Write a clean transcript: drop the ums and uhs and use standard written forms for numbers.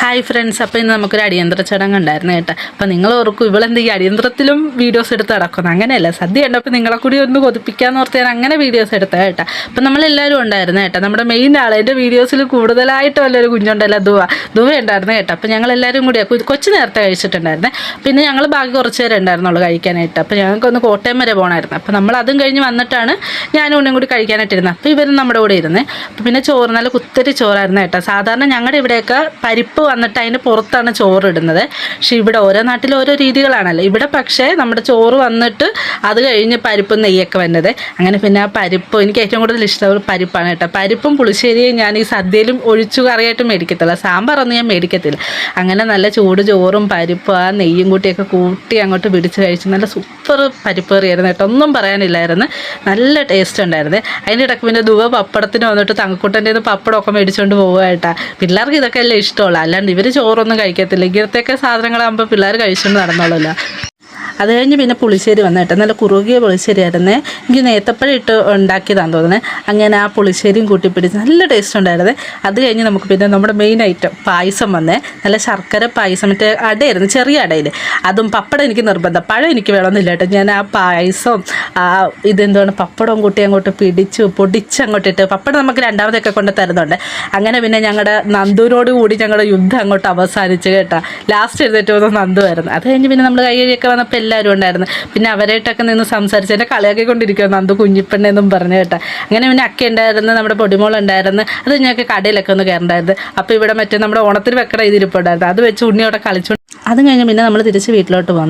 Hi friends, അപ്പോൾ ഇന്ന് നമുക്കൊരു അടിയന്തര ചടങ്ങ് ഉണ്ടായിരുന്നു കേട്ടോ. അപ്പോൾ നിങ്ങൾ ഓർക്കും ഇവളെന്ത് ഈ അടിയന്തരത്തിലും വീഡിയോസ് എടുത്ത് നടക്കുന്നു. അങ്ങനെയല്ല, സദ്യ ഉണ്ടപ്പോൾ നിങ്ങളെ കൂടി ഒന്ന് കൊതിപ്പിക്കാമെന്ന് ഓർത്ത് ഞാൻ അങ്ങനെ വീഡിയോസ് എടുത്തത് കേട്ടോ. അപ്പോൾ നമ്മളെല്ലാവരും ഉണ്ടായിരുന്നു കേട്ടോ. നമ്മുടെ മെയിൻ ആൾ എൻ്റെ വീഡിയോസിൽ കൂടുതലായിട്ട് വല്ലൊരു കുഞ്ഞുണ്ടല്ലോ, ദുവ ഉണ്ടായിരുന്നു കേട്ടോ. അപ്പോൾ ഞങ്ങളെല്ലാവരും കൂടി കൊച്ചു നേരത്തെ കഴിച്ചിട്ടുണ്ടായിരുന്നേ. പിന്നെ ഞങ്ങൾ ബാക്കി കുറച്ച് പേരെ ഉണ്ടായിരുന്നുള്ളൂ കഴിക്കാനായിട്ട്. അപ്പോൾ ഞങ്ങൾക്കൊന്ന് കോട്ടയം വരെ പോകണമായിരുന്നു. അപ്പോൾ നമ്മൾ അതും കഴിഞ്ഞ് വന്നിട്ടാണ് ഞാനും ഉണ്ണിയും കൂടി കഴിക്കാനായിട്ടിരുന്നത്. അപ്പോൾ ഇവരും നമ്മുടെ കൂടെ ഇരുന്നേ. അപ്പോൾ പിന്നെ ചോറ് നല്ല കുത്തരി ചോറായിരുന്നു കേട്ടോ. സാധാരണ ഞങ്ങളുടെ ഇവിടെയൊക്കെ പരിപ്പ് വന്നിട്ട് അതിന് പുറത്താണ് ചോറ് ഇടുന്നത്. പക്ഷെ ഇവിടെ ഓരോ നാട്ടിൽ ഓരോ രീതികളാണല്ലോ. ഇവിടെ പക്ഷേ നമ്മുടെ ചോറ് വന്നിട്ട് അത് കഴിഞ്ഞ് പരിപ്പും നെയ്യൊക്കെ വന്നത്. അങ്ങനെ പിന്നെ ആ പരിപ്പ് എനിക്ക് ഏറ്റവും കൂടുതൽ ഇഷ്ടമുള്ള പരിപ്പാണ് കേട്ടോ. പരിപ്പും പുളിശ്ശേരിയും ഞാൻ ഈ സദ്യയിലും ഒഴിച്ചു കറിയായിട്ട് മേടിക്കത്തില്ല, സാമ്പാറൊന്നും ഞാൻ മേടിക്കത്തില്ല. അങ്ങനെ നല്ല ചൂട് ചോറും പരിപ്പും ആ നെയ്യും കൂട്ടിയൊക്കെ കൂട്ടി അങ്ങോട്ട് പിടിച്ച് കഴിച്ച് നല്ല സൂപ്പർ പരിപ്പ് കറിയായിരുന്നു കേട്ടോ. ഒന്നും പറയാനില്ലായിരുന്നു, നല്ല ടേസ്റ്റ് ഉണ്ടായിരുന്നു. അതിൻ്റെ ഇടയ്ക്ക് പിന്നെ ദുവ പപ്പടത്തിന് വന്നിട്ട് തങ്കക്കുട്ടൻ്റെ പപ്പടമൊക്കെ മേടിച്ചുകൊണ്ട് പോകുക കേട്ടോ. പിള്ളേർക്ക് ഇതൊക്കെ അല്ലേ ഇഷ്ടമുള്ളൂ, അല്ലാണ്ട് ഇവർ ചോറൊന്നും കഴിക്കത്തില്ല. ഇങ്ങനത്തെയൊക്കെ സാധനങ്ങളാകുമ്പോൾ പിള്ളേർ കഴിച്ചുകൊണ്ട് നടന്നോളല്ലോ. അത് കഴിഞ്ഞ് പിന്നെ പുളിശ്ശേരി വന്നു കേട്ടോ. നല്ല കുറുകിയ പുളിശ്ശേരി ആയിരുന്നേ. എനിക്ക് നേത്തപ്പഴം ഇട്ട് ഉണ്ടാക്കിയതാണെന്ന് തോന്നുന്നത്. അങ്ങനെ ആ പുളിശ്ശേരിയും കൂട്ടിപ്പിടിച്ച് നല്ല ടേസ്റ്റ് ഉണ്ടായിരുന്നേ. അത് കഴിഞ്ഞ് നമുക്ക് പിന്നെ നമ്മുടെ മെയിൻ ഐറ്റം പായസം വന്നേ. നല്ല ശർക്കര പായസം, മറ്റേ അടയായിരുന്നു, ചെറിയ അടയിൽ. അതും പപ്പടം എനിക്ക് നിർബന്ധം, പഴം എനിക്ക് വേണമെന്നില്ല കേട്ടോ. ഞാൻ ആ പായസവും ഇതെന്താണ് പപ്പടവും കൂട്ടി അങ്ങോട്ട് പൊടിച്ച് അങ്ങോട്ടിട്ട്, പപ്പടം നമുക്ക് രണ്ടാമതൊക്കെ കൊണ്ട് തരുന്നുണ്ട്. അങ്ങനെ പിന്നെ ഞങ്ങളുടെ നന്ദുവിനോട് കൂടി ഞങ്ങളുടെ യുദ്ധം അങ്ങോട്ട് അവസാനിച്ച് കേട്ടോ. ലാസ്റ്റ് എഴുന്നേറ്റ് പോകുന്ന നന്ദുവായിരുന്നു. അത് കഴിഞ്ഞ് പിന്നെ നമ്മൾ കൈയൊക്കെ വന്നപ്പോൾ എല്ലാവരും ഉണ്ടായിരുന്നു. പിന്നെ അവരായിട്ടൊക്കെ നിന്ന് സംസാരിച്ച് എന്നെ കളിയാക്കിക്കൊണ്ടിരിക്കുക, നന്ദു കുഞ്ഞിപ്പെണ്ണെന്നും പറഞ്ഞു കേട്ടോ. അങ്ങനെ പിന്നെ അക്ക ഉണ്ടായിരുന്നു, നമ്മുടെ പൊടിമോളുണ്ടായിരുന്നു. അത് ഞങ്ങൾക്ക് കടയിലൊക്കെ ഒന്ന് കയറണ്ടായിരുന്നു. അപ്പോൾ ഇവിടെ മറ്റേ നമ്മുടെ ഓണത്തിന് വെക്കണ ഇതിരിപ്പുണ്ടായിരുന്നു, അത് വെച്ച് ഉണ്ണിയോടെ കളിച്ചു. അത് കഴിഞ്ഞ് പിന്നെ നമ്മൾ തിരിച്ച് വീട്ടിലോട്ട് പോകുന്നു.